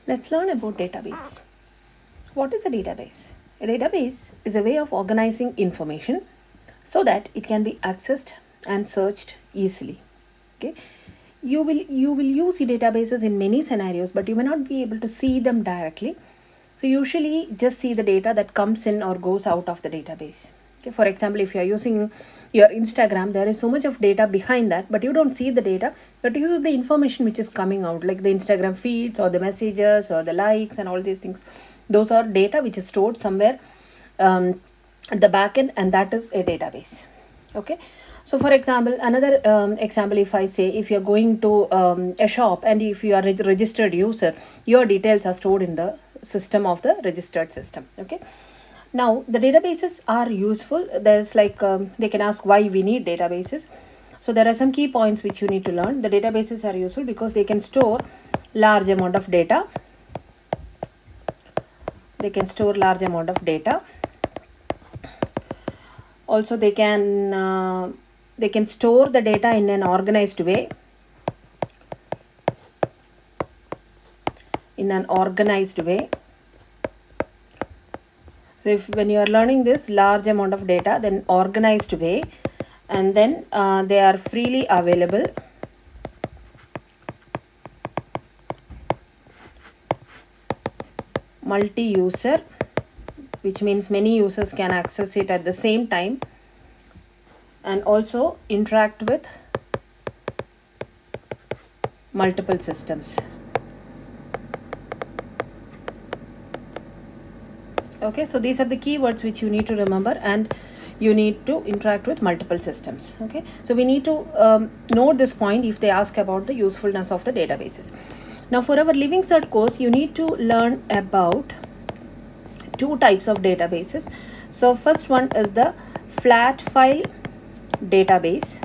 Let's learn about database. What is a database? A database is a way of organizing information so that it can be accessed and searched easily. Okay, you will use the databases in many scenarios, but you may not be able to see them directly. So usually just see the data that comes in or goes out of the database. Okay, for example, if you are using your Instagram, there is so much of data behind that, but you don't see the data, but you use the information which is coming out, like the Instagram feeds or the messages or the likes and all these things. Those are data which is stored somewhere at the back end, and that is a database. Okay, so for example, another example, if I say, if you're going to a shop and if you are a registered user, your details are stored in the system of the registered system. Okay, now the databases are useful. There's like they can ask why we need databases. So there are some key points which you need to learn. The databases are useful because they can store large amount of data. They can store large amount of data. Also they can store the data in an organized way. So if when you are learning this large amount of data, then organized way, and then they are freely available. Multi-user, which means many users can access it at the same time, and also interact with multiple systems. Okay, so these are the keywords which you need to remember, and you need to interact with multiple systems. Okay, so we need to note this point if they ask about the usefulness of the databases. Now for our Living Cert course, you need to learn about two types of databases. So first one is the flat file database,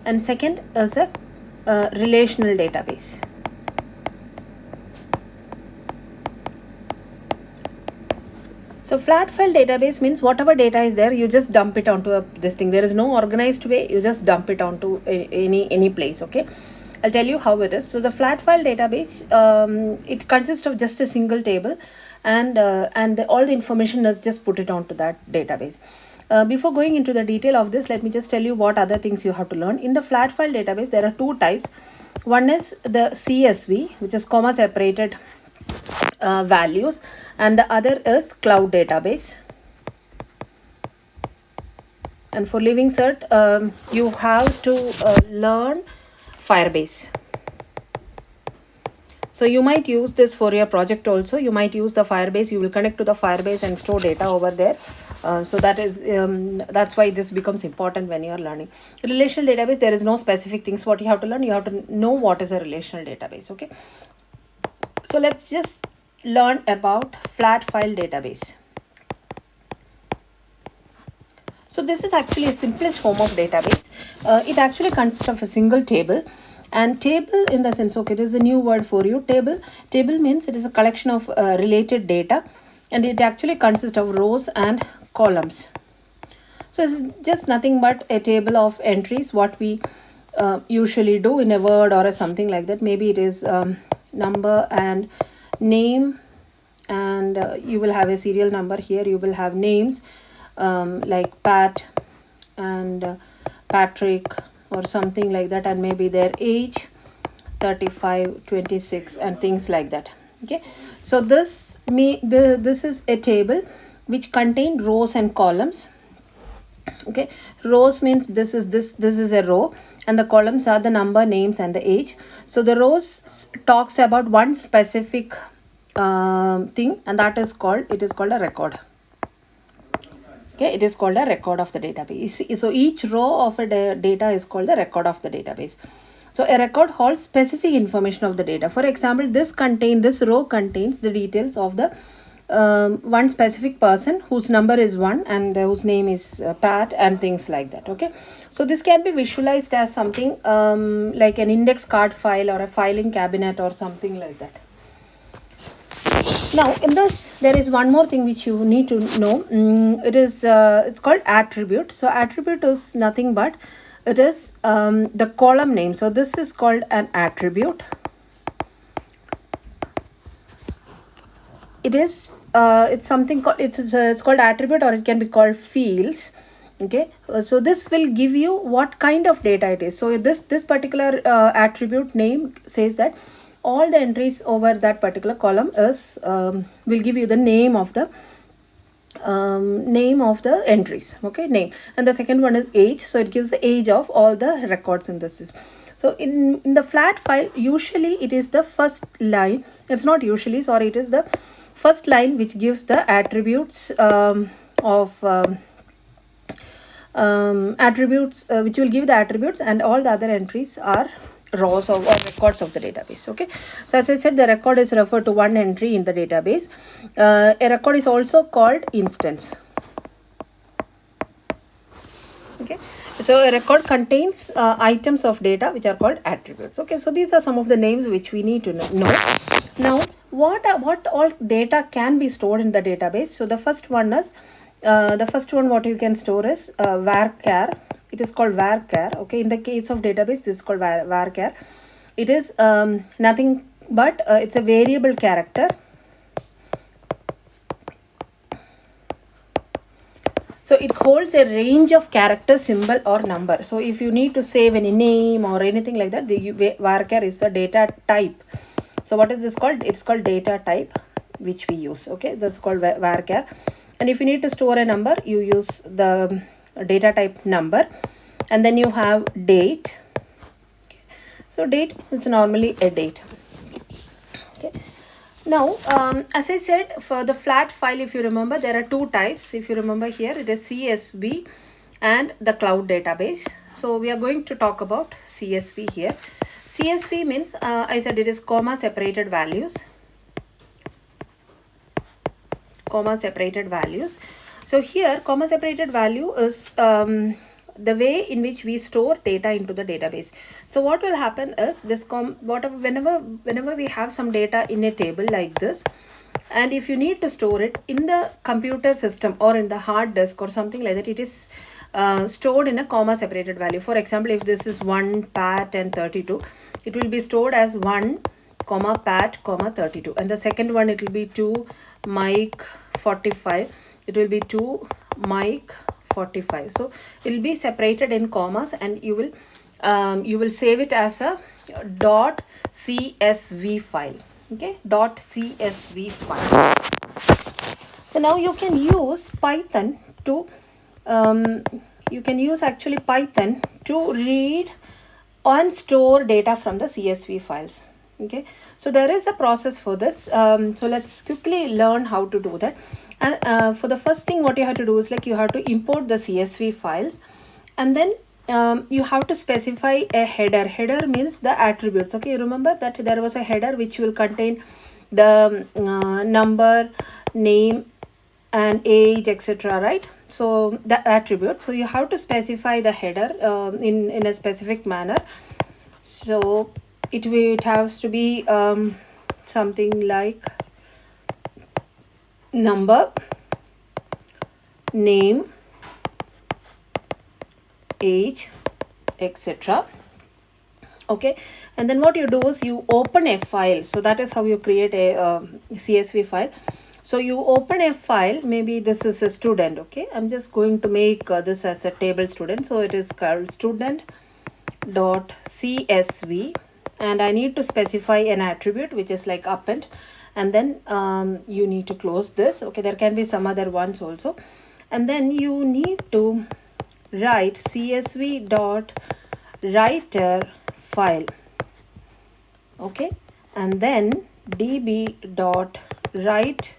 and second is a relational database. So flat file database means whatever data is there, you just dump it onto this thing. There is no organized way, you just dump it onto any place. Okay, I'll tell you how it is. So the flat file database, it consists of just a single table, and all the information is just put it onto that database. Before going into the detail of this, let me just tell you what other things you have to learn. In the flat file database, there are two types. One is the CSV, which is comma separated values, and the other is cloud database. And for Living Cert, you have to learn Firebase. So you might use this for your project also. You might use the Firebase. You will connect to the Firebase and store data over there. So that's why this becomes important when you are learning. Relational database, there is no specific things what you have to learn. You have to know what is a relational database. Okay, so let's just learn about flat file database. So this is actually a simplest form of database. It actually consists of a single table. And table in the sense, okay, this is a new word for you. Table means it is a collection of related data, and it actually consists of rows and columns. So it's just nothing but a table of entries, what we usually do in a Word or something like that. Maybe it is number and name, and you will have a serial number here. You will have names like Pat and Patrick or something like that, and maybe their age 35, 26 and things like that. Okay, so this is a table which contain rows and columns. Okay, rows means this is a row, and the columns are the number, names and the age. So the rows talks about one specific thing, and that is called a record. Okay, it is called a record of the database. So each row of a data is called the record of the database. So a record holds specific information of the data. For example, this row contains the details of the one specific person whose number is 1 and whose name is Pat and things like that. Okay, so this can be visualized as something like an index card file or a filing cabinet or something like that. Now in this, there is one more thing which you need to know. It's called attribute. So attribute is nothing but it is the column name. So this is called an attribute. it is it's something called it's called attribute, or it can be called fields. Okay, so this will give you what kind of data it is. So this particular attribute name says that all the entries over that particular column is will give you the name of the entries. Okay, name. And the second one is age, so it gives the age of all the records in this. So in the flat file, usually it is the first line, it's not usually, sorry, it is the first line which gives the attributes of attributes which will give the attributes, and all the other entries are rows or records of the database. Okay, so as I said, the record is referred to one entry in the database. A record is also called instance. Okay, so a record contains items of data which are called attributes. Okay, so these are some of the names which we need to know. Now what all data can be stored in the database? So the first one is what you can store is varchar. It is called varchar. Okay, in the case of database, this is called varchar. It is nothing but it's a variable character. So it holds a range of character, symbol or number. So if you need to save any name or anything like that, the varchar is a data type. So what is this called? It's called data type, which we use. Okay, this is called varchar. And if you need to store a number, you use the data type number. And then you have date. Okay. So date is normally a date. Okay. Now, as I said, for the flat file, if you remember, there are two types. If you remember here, it is CSV and the cloud database. So we are going to talk about CSV here. CSV means, I said it is comma separated values. Comma separated values. So here, comma separated value is the way in which we store data into the database. So what will happen is this whenever we have some data in a table like this, and if you need to store it in the computer system or in the hard disk or something like that, it is stored in a comma separated value. For example, if this is 1 pat and 32, it will be stored as 1 comma pat comma 32, and the second one it will be 2 mic 45, it will be 2 mic 45. So it will be separated in commas, and you will save it as a .csv file. Okay, .csv file. So now you can use Python to Python to read and store data from the CSV files. Okay, so there is a process for this. So let's quickly learn how to do that. And for the first thing, what you have to do is you have to import the CSV files, and then you have to specify a header. Header means the attributes. Okay, you remember that there was a header which will contain the number, name and age, etc. right? So the attribute. So you have to specify the header in a specific manner. So it has to be something like number, name, age, etc. Okay, and then what you do is you open a file. So that is how you create a CSV file. So you open a file, maybe this is a student. Okay, I'm just going to make this as a table student. So it is called student.csv, and I need to specify an attribute which is like append, and then you need to close this. Okay, there can be some other ones also, and then you need to write csv.writer file. Okay, and then db.write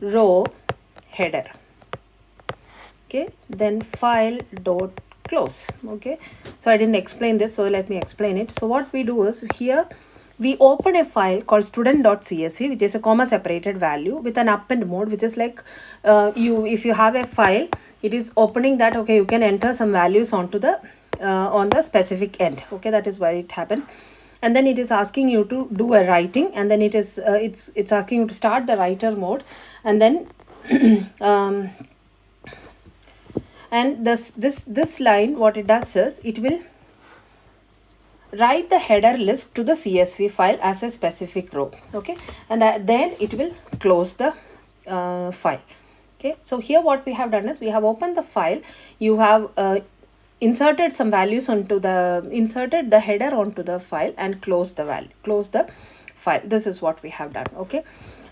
row header. Okay, then file dot close. Okay, so I didn't explain this, so let me explain it. So what we do is here we open a file called student.csv, which is a comma separated value with an append mode, which is like if you have a file, it is opening that. Okay, you can enter some values onto the on the specific end. Okay, that is why it happens. And then it is asking you to do a writing, and then it is it's asking you to start the writer mode, and then and this line, what it does is it will write the header list to the CSV file as a specific row. Okay, and then it will close the file. Okay, so here what we have done is we have opened the file. You have inserted some values onto the inserted the header onto the file and close the file. This is what we have done. Okay,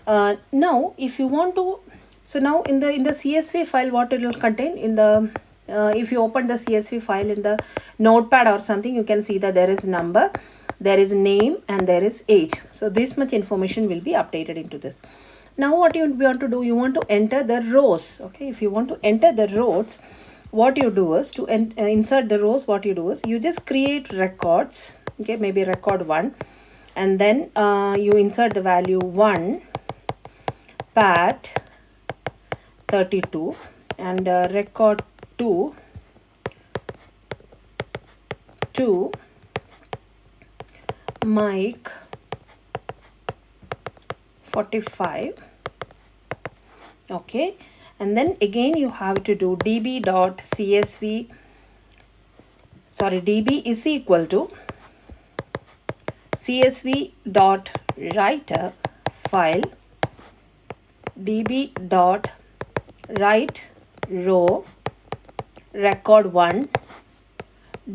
now if you want to, so now in the CSV file, what it will contain in the if you open the CSV file in the notepad or something, you can see that there is number, there is name, and there is age. So this much information will be updated into this. Now what you want to do, you want to enter the rows. Okay, if you want to enter the rows, what you do is to insert the rows, what you do is you just create records. Okay, maybe record 1, and then you insert the value 1 pat 32, and record 2 Mike 45. Okay, and then again you have to do db is equal to csv dot writer file db dot write row record 1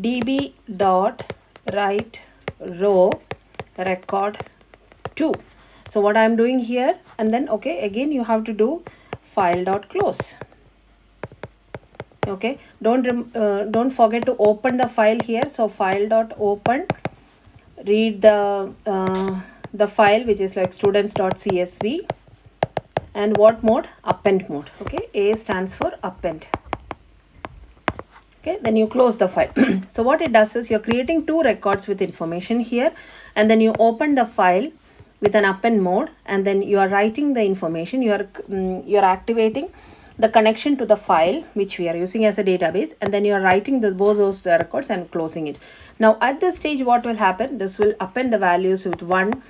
db dot write row record 2. So what I am doing here, and then okay, again you have to do file dot close. Okay, don't forget to open the file here. So file dot open, read the file, which is like students.csv, and what mode? Append mode. Okay, A stands for append. Okay, then you close the file. So what it does is you're creating 2 records with information here, and then you open the file with an append mode, and then you are writing the information. You're activating the connection to the file which we are using as a database, and then you are writing both those records and closing it. Now at this stage, what will happen? This will append the values with 1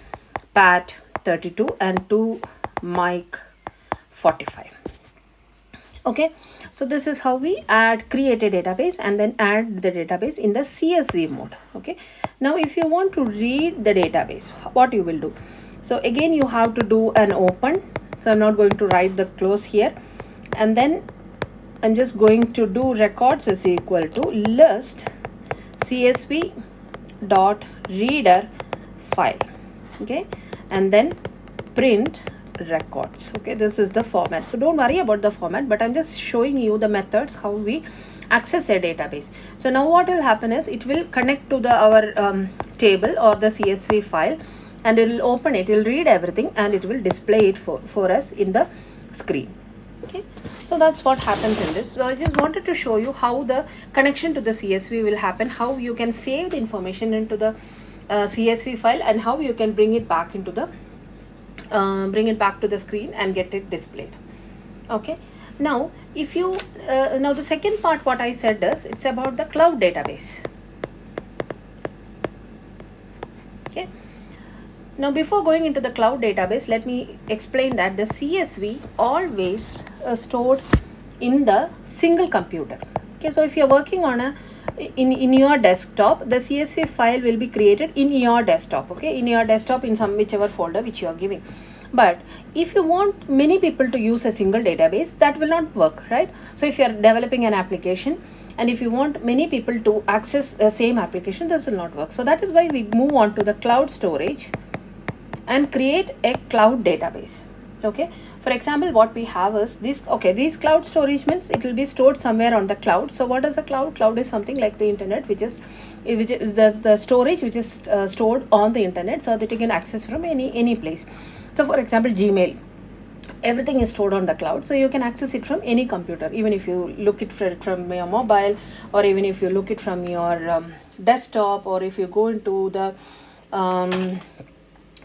pat 32 and 2 Mike 45. Okay, so this is how we create a database and then add the database in the CSV mode. Okay, now if you want to read the database, what you will do? So again you have to do an open. So I'm not going to write the close here, and then I'm just going to do records is equal to list csv dot reader file. Okay, and then print records. Okay, this is the format. So don't worry about the format, but I'm just showing you the methods how we access a database. So now what will happen is it will connect to our table or the CSV file, and it will open it, it will read everything, and it will display it for us in the screen. Okay, so that's what happens in this. So I just wanted to show you how the connection to the CSV will happen, how you can save the information into the CSV file, and how you can bring it back into the to the screen and get it displayed. Okay, now if you now the second part, what I said is it's about the cloud database. Okay, now before going into the cloud database, let me explain that the CSV always stored in the single computer. Okay, so if you're working on in your desktop, the CSV file will be created in your desktop. Okay, in your desktop, in some whichever folder which you are giving. But if you want many people to use a single database, that will not work, right? So if you are developing an application, and if you want many people to access the same application, this will not work. So that is why we move on to the cloud storage and create a cloud database. Okay, for example, what we have is this. Okay, these cloud storage means it will be stored somewhere on the cloud. So what is a cloud? Cloud is something like the internet, which is the storage which is stored on the internet, so that you can access from any place. So for example, Gmail, everything is stored on the cloud, so you can access it from any computer, even if you look it from your mobile, or even if you look it from your desktop, or if you go into the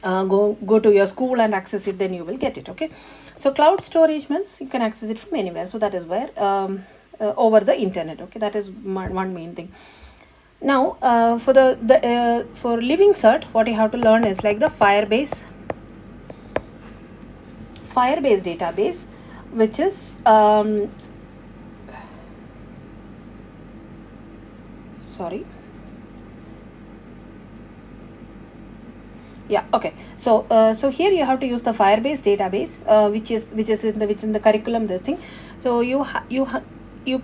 go to your school and access it, then you will get it. Okay, so cloud storage means you can access it from anywhere. So that is where over the internet. Okay, that is one main thing. Now for for Living Cert, what you have to learn is like the Firebase database, which is Yeah, okay. So so here you have to use the Firebase database, which is in the within the curriculum, this thing. So you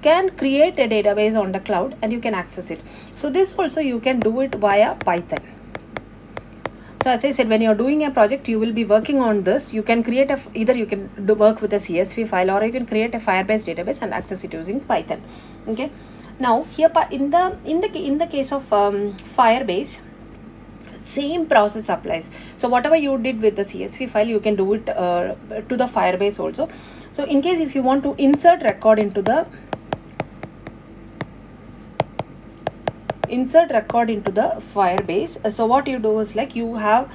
can create a database on the cloud and you can access it. So this also you can do it via Python. So as I said, when you're doing a project, you will be working on this. You can create either you can work with a CSV file, or you can create a Firebase database and access it using Python. Okay. Now here in the case of Firebase, same process applies. So whatever you did with the CSV file, you can do it to the Firebase also. So in case if you want to insert record into the Firebase, so what you do is like you have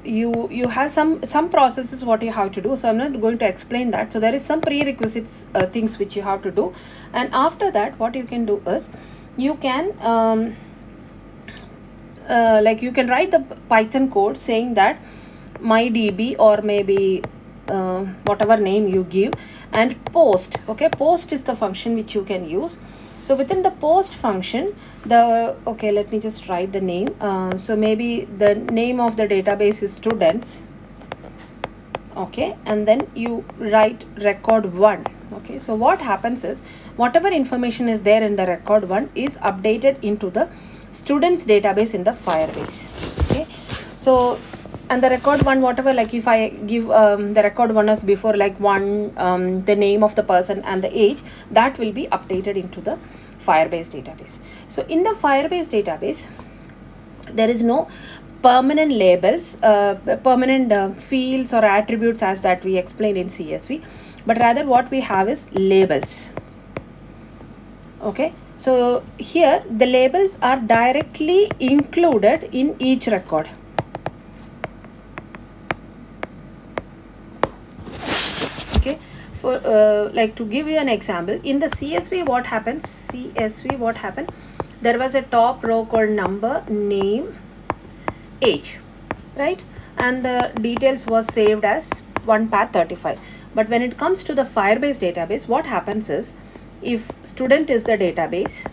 you have some processes what you have to do. So I'm not going to explain that. So there is some prerequisites things which you have to do, and after that what you can do is you can like you can write the Python code saying that mydb, or maybe whatever name you give, and post. Okay, post is the function which you can use. So within the post function, okay, let me just write the name. So maybe the name of the database is students. Okay, and then you write record 1. Okay, so what happens is whatever information is there in the record 1 is updated into the students database in the Firebase. Okay, so and the record 1, whatever, like if I give the record 1 as before, like 1, the name of the person and the age, that will be updated into the Firebase database. So in the Firebase database, there is no permanent labels, permanent fields or attributes as that we explained in CSV, but rather what we have is labels. Okay, so here the labels are directly included in each record. Okay, for like to give you an example, in the CSV what happens, there was a top row called number, name, age, right, and the details was saved as 1path35. But when it comes to the Firebase database, what happens is, if student is the database,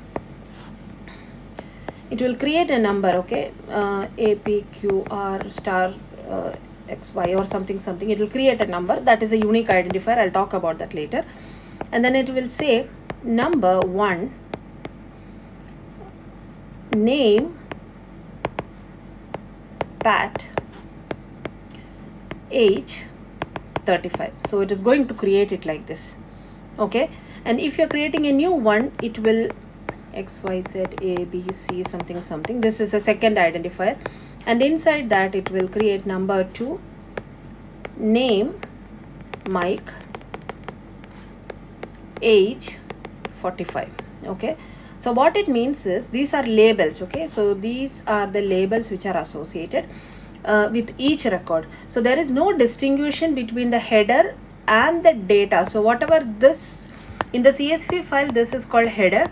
it will create a number. Okay, APQR star XY or something, it will create a number that is a unique identifier. I'll talk about that later. And then it will say number 1, name, Pat, age 35. So it is going to create it like this. Okay, and if you're creating a new one, it will XYZ ABC something. This is a second identifier, and inside that it will create number 2, name, Mike, age 45. Okay, so what it means is these are labels. Okay, so these are the labels which are associated with each record. So there is no distinction between the header and the data. So whatever this in the CSV file, this is called header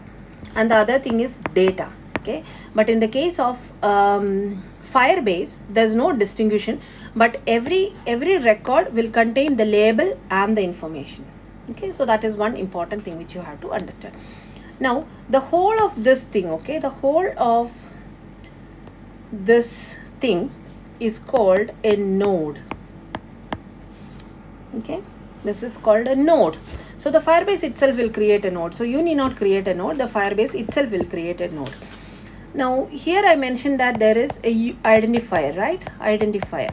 and the other thing is data. Okay, but in the case of Firebase, there's no distinction, but every record will contain the label and the information. Okay, so that is one important thing which you have to understand. Now the whole of this thing, okay, the whole of this thing is called a node. Okay, this is called a node. So the Firebase itself will create a node. So you need not create a node, the Firebase itself will create a node. Now here I mentioned that there is a identifier, right? Identifier.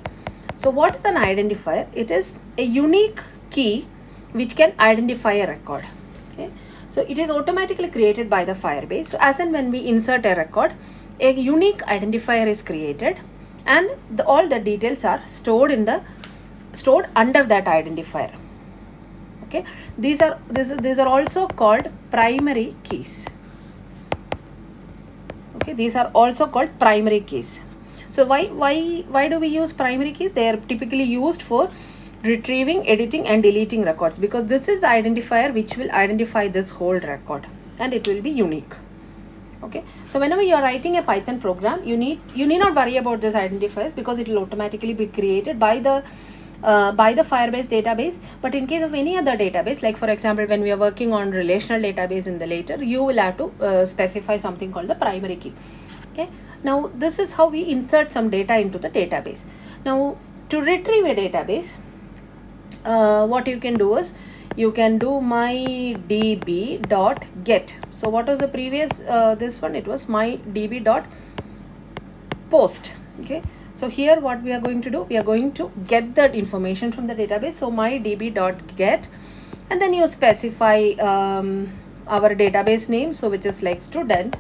So what is an identifier? It is a unique key which can identify a record. Okay, so it is automatically created by the Firebase. So as and when we insert a record, a unique identifier is created, and all the details are stored under that identifier. Okay, these are also called primary keys. Okay, these are also called primary keys. So why do we use primary keys? They are typically used for retrieving, editing and deleting records, because this is the identifier which will identify this whole record and it will be unique. Okay, so whenever you are writing a Python program, you need not worry about these identifiers, because it will automatically be created by the Firebase database. But in case of any other database, like for example when we are working on relational database in the later, you will have to specify something called the primary key. Okay, Now this is how we insert some data into the database. Now to retrieve a database, what you can do is you can do mydb.get. So what was the previous this one? It was mydb.post. Okay, so here what we are going to do, we are going to get that information from the database. So mydb.get, and then you specify our database name, so which is like student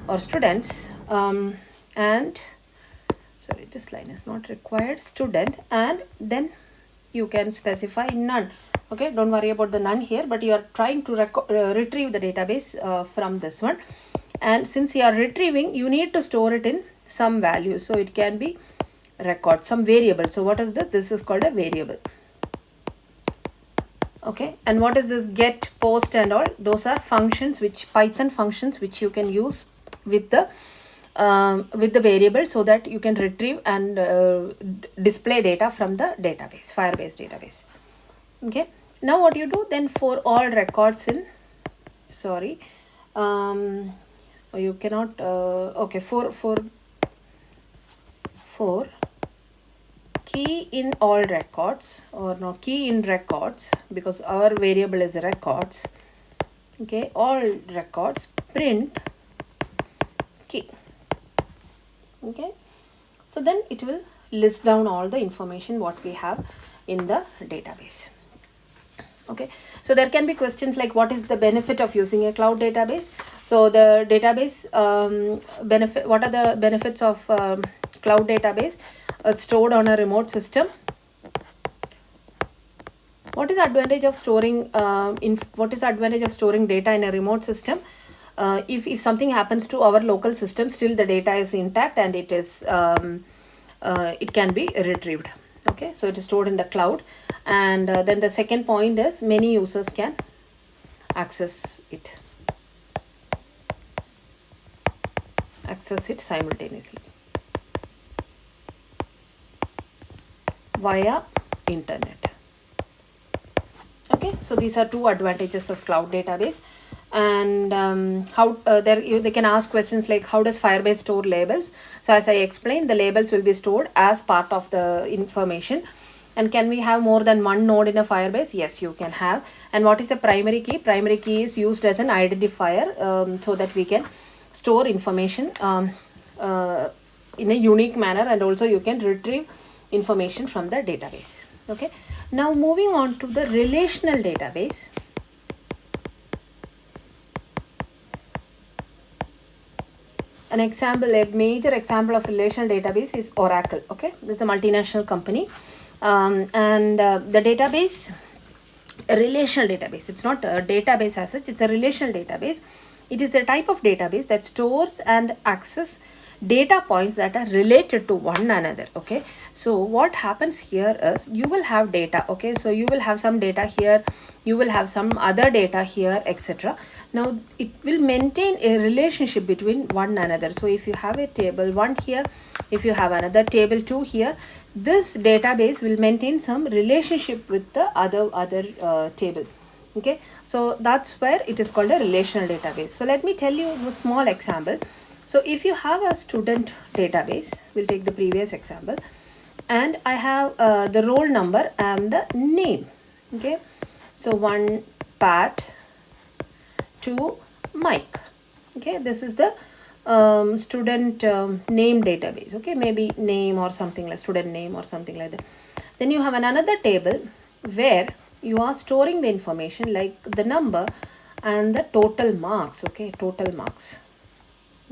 or students, and sorry, this line is not required, student, and then you can specify none. Okay, don't worry about the none here, but you are trying to retrieve the database from this one, and since you are retrieving, you need to store it in some value. So it can be record, some variable. So what is this? This is called a variable. Okay, and what is this get, post and all? Those are functions, which Python functions which you can use with the variable, so that you can retrieve and display data from the database, Firebase database. Okay, now what you do then, for all records in, sorry, you cannot, okay, for key in all records, or no, key in records, because our variable is records. Okay, all records, print key. Okay, so then it will list down all the information what we have in the database. Okay, so there can be questions like, what is the benefit of using a cloud database? So the database benefit, what are the benefits of cloud database? Stored on a remote system. What is the advantage of storing data in a remote system? If something happens to our local system, still the data is intact and it is it can be retrieved. Okay, so it is stored in the cloud, and then the second point is many users can access it simultaneously via internet. Okay, so these are two advantages of cloud database. And how they can ask questions like, how does Firebase store labels? So as I explained, the labels will be stored as part of the information. And can we have more than one node in a Firebase? Yes, you can have. And what is a primary key? Primary key is used as an identifier, so that we can store information in a unique manner, and also you can retrieve information from the database. Okay, now moving on to the relational database. An example, a major example of relational database is Oracle. Okay, this is a multinational company, and the database, a relational database, it's not a database as such, it's a relational database. It is a type of database that stores and access data points that are related to one another. Okay, so what happens here is, you will have data. Okay, so you will have some data here, you will have some other data here, etc. Now it will maintain a relationship between one another. So if you have a table 1 here, if you have another table 2 here, this database will maintain some relationship with the other table. Okay, so that's where it is called a relational database. So let me tell you a small example. So if you have a student database, we'll take the previous example, and I have the roll number and the name. Okay, so 1 Pat, 2 Mike. Okay, this is the student name database. Okay, maybe name or something like student name or something like that. Then you have another table where you are storing the information like the number and the total marks. Okay, total marks.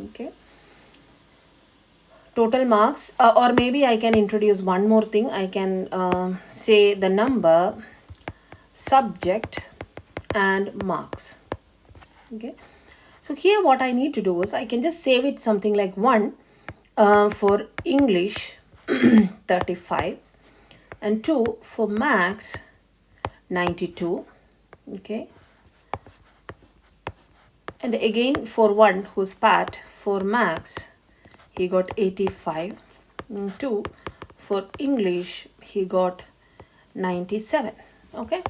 Okay, total marks, or maybe I can introduce one more thing. I can say the number, subject and marks. Okay, so here what I need to do is, I can just save it something like 1 for English 35, and 2 for Maths 92. Okay, and again for 1 who's Pat, for Maths he got 85, and 2 for English he got 97. Okay,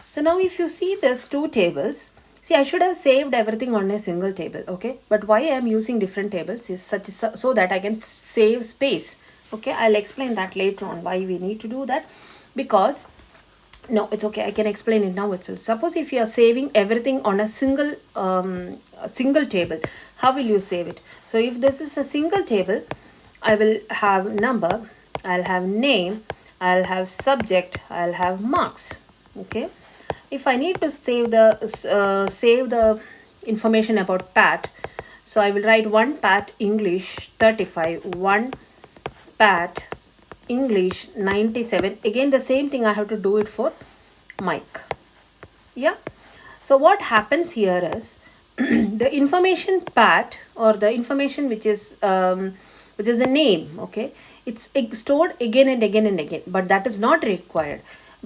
so now if you see these two tables, See, I should have saved everything on a single table, okay? But why I am using different tables is so that I can save space, okay? I'll explain that later on why we need to do that, because no, it's okay, I can explain it now itself. Suppose if you are saving everything on a single table, how will you save it? So if this is a single table, I will have number, I'll have name, I'll have subject, I'll have marks, okay? If I need to save the information about Pat, so I will write 1 Pat English 35, 1 Pat English 97. Again the same thing I have to do it for Mike. Yeah. So what happens here is the information Pat, or the information which is the name, okay, it's stored again and again and again, but that is not required.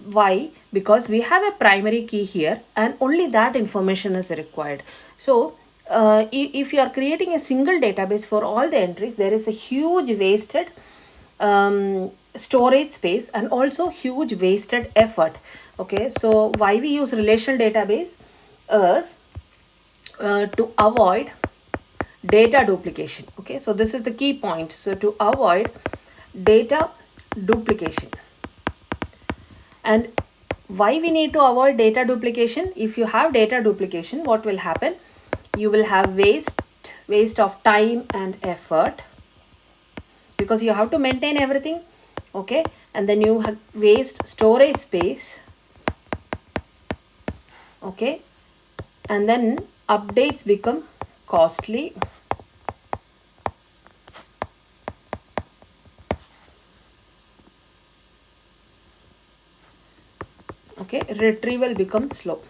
Why? Because we have a primary key here and only that information is required. So if you are creating a single database for all the entries, there is a huge wasted storage space and also huge wasted effort. Okay, so why we use relational database is to avoid data duplication. Okay, so this is the key point. So to avoid data duplication. And why we need to avoid data duplication? If you have data duplication, what will happen? You will have waste of time and effort, because you have to maintain everything, okay, and then you have waste storage space, okay, and then updates become costly, okay, retrieval becomes slow.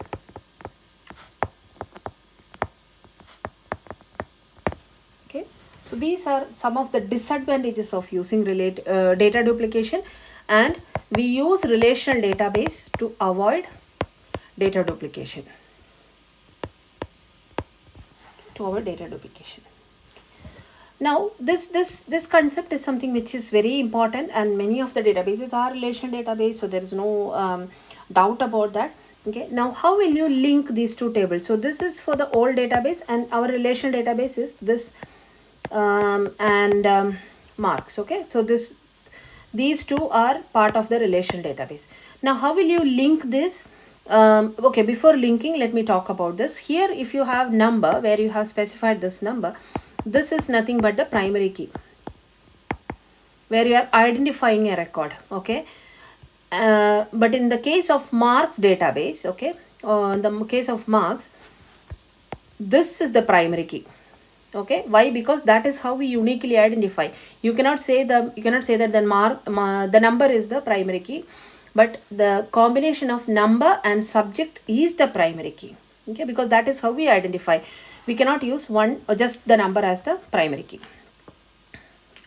Okay, so these are some of the disadvantages of using data duplication, and we use relational database to avoid data duplication. Now this concept is something which is very important, and many of the databases are relational database, so there is no doubt about that. Okay, now how will you link these two tables? So this is for the old database, and our relational database is this and marks. Okay, so these two are part of the relational database. Now how will you link this? Okay, before linking, let me talk about this. Here, if you have number where you have specified this number, this is nothing but the primary key where you are identifying a record. Okay, but in the case of marks database, okay, in the case of marks, this is the primary key. Okay, why? Because that is how we uniquely identify. You cannot say that the number is the primary key, but the combination of number and subject is the primary key. Okay, because that is how we identify. We cannot use one or just the number as the primary key.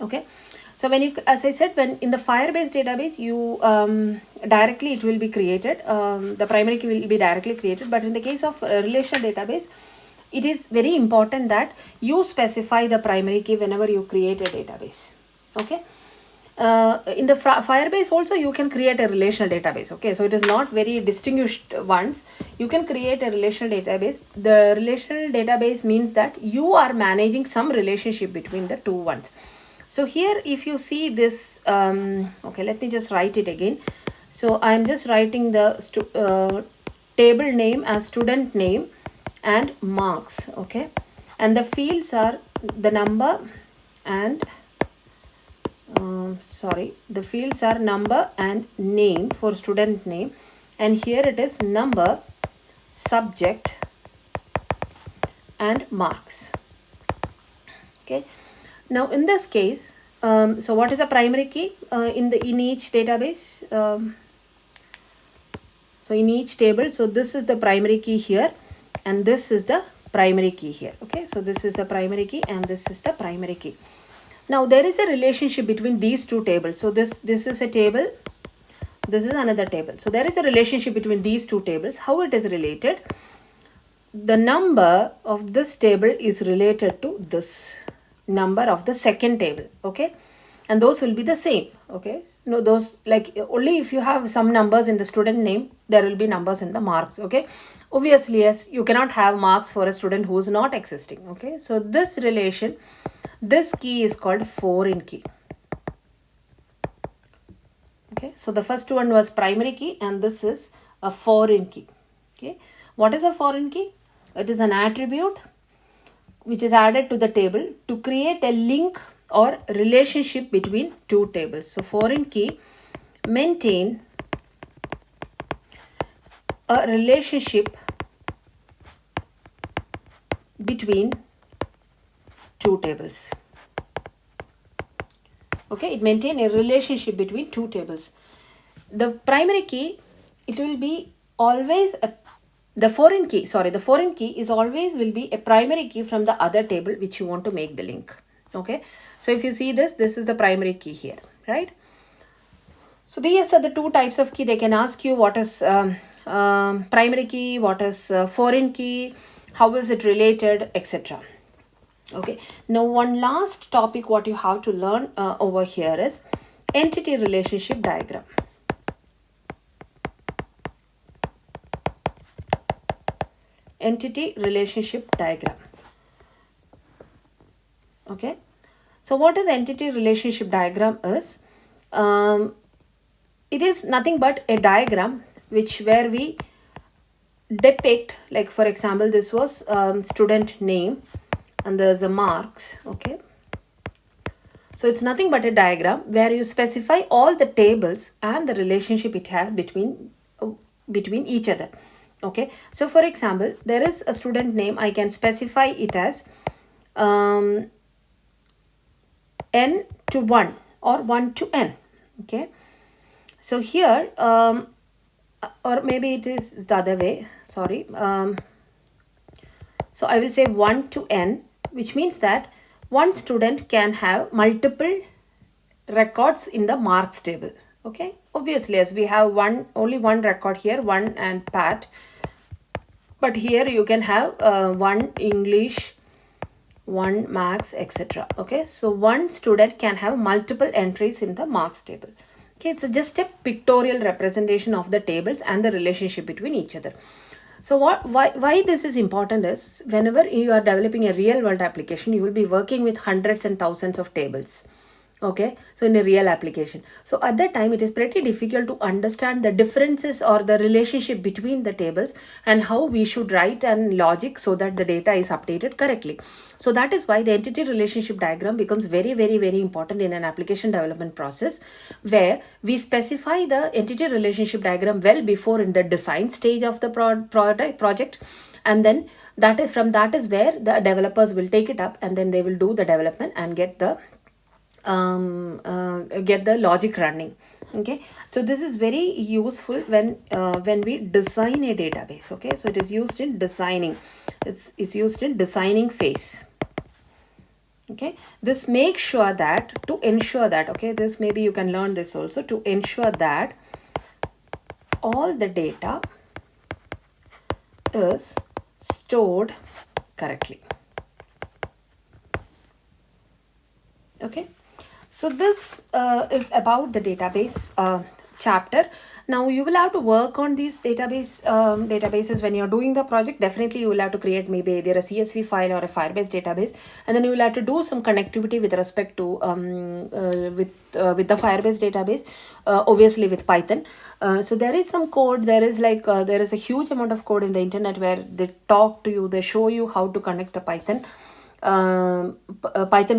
Okay, so when you, as I said, when in the Firebase database, you directly it will be created. The primary key will be directly created, but in the case of relational database, it is very important that you specify the primary key whenever you create a database. Okay. In the Firebase also you can create a relational database. Okay, so it is not very distinguished ones. You can create a relational database. The relational database means that you are managing some relationship between the two ones. So here if you see this, okay, let me just write it again. So I am just writing the table name as student name and marks. Okay, and the fields are the number and the fields are number and name for student name, and here it is number, subject and marks. Okay, now in this case, so what is a primary key in each database? So in each table, so this is the primary key here, and this is the primary key here. Okay, so this is the primary key and this is the primary key. Now there is a relationship between these two tables. So this is a table, this is another table. So there is a relationship between these two tables. How it is related? The number of this table is related to this number of the second table. Okay, and those will be the same. Okay, no, those, like, only if you have some numbers in the student name, there will be numbers in the marks. Okay, obviously, yes, you cannot have marks for a student who is not existing. Okay, so this relation, this key is called foreign key. Okay, so the first one was primary key, and this is a foreign key. Okay, what is a foreign key? It is an attribute which is added to the table to create a link or relationship between two tables. So foreign key maintain a relationship between two tables. Okay, it maintain a relationship between two tables. The primary key, it will be always the foreign key is always will be a primary key from the other table which you want to make the link. Okay, so if you see this is the primary key here, right? So these are the two types of key. They can ask you what is primary key, what is foreign key, how is it related, etc. Okay, now one last topic what you have to learn over here is entity relationship diagram. Entity relationship diagram. Okay, so what is entity relationship diagram is? It is nothing but a diagram where we depict, like for example, this was student name and there's a marks. Okay, so it's nothing but a diagram where you specify all the tables and the relationship it has between each other. Okay, so for example, there is a student name. I can specify it as n to 1 or 1 to n. Okay, so here or maybe it is the other way, sorry. So I will say 1 to n, which means that one student can have multiple records in the marks table. Okay, obviously, as we have only one record here, 1 and Pat, but here you can have 1 English, 1 maths, etc. Okay, so one student can have multiple entries in the marks table. Okay, it's just a pictorial representation of the tables and the relationship between each other. So why this is important is, whenever you are developing a real world application, you will be working with hundreds and thousands of tables. Okay, so in a real application, so at that time it is pretty difficult to understand the differences or the relationship between the tables and how we should write and logic so that the data is updated correctly. So that is why the entity relationship diagram becomes very, very, very important in an application development process, where we specify the entity relationship diagram well before in the design stage of the project, and then that is where the developers will take it up, and then they will do the development and get the logic running. Okay, so this is very useful when we design a database. Okay, so it is used in designing. It's used in designing phase. Okay, this makes sure that, to ensure that, okay, this maybe you can learn this also, to ensure that all the data is stored correctly. Okay, so this is about the database chapter. Now you will have to work on these databases when you're doing the project. Definitely you will have to create maybe either a CSV file or a Firebase database, and then you will have to do some connectivity with respect to with the Firebase database, obviously with Python. So there is some code, there is a huge amount of code in the internet where they talk to you, they show you how to connect a Python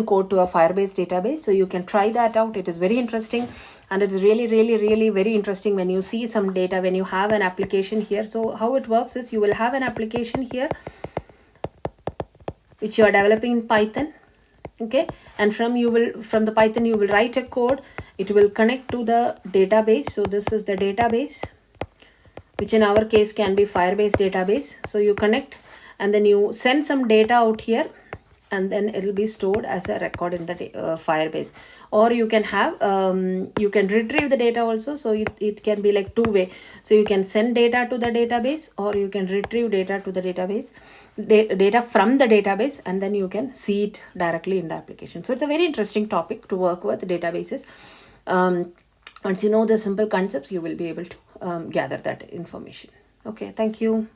code to a Firebase database. So you can try that out. It is very interesting, and it's really, really, really very interesting when you see some data, when you have an application here. So how it works is, you will have an application here which you are developing in Python. Okay, and from the Python you will write a code. It will connect to the database. So this is the database, which in our case can be Firebase database. So you connect, and then you send some data out here, and then it will be stored as a record in the Firebase. Or you can have you can retrieve the data also, so it can be like two-way. So you can send data to the database, or you can retrieve data to the database, data from the database, and then you can see it directly in the application. So it's a very interesting topic to work with databases. Once you know the simple concepts, you will be able to gather that information. Okay, thank you.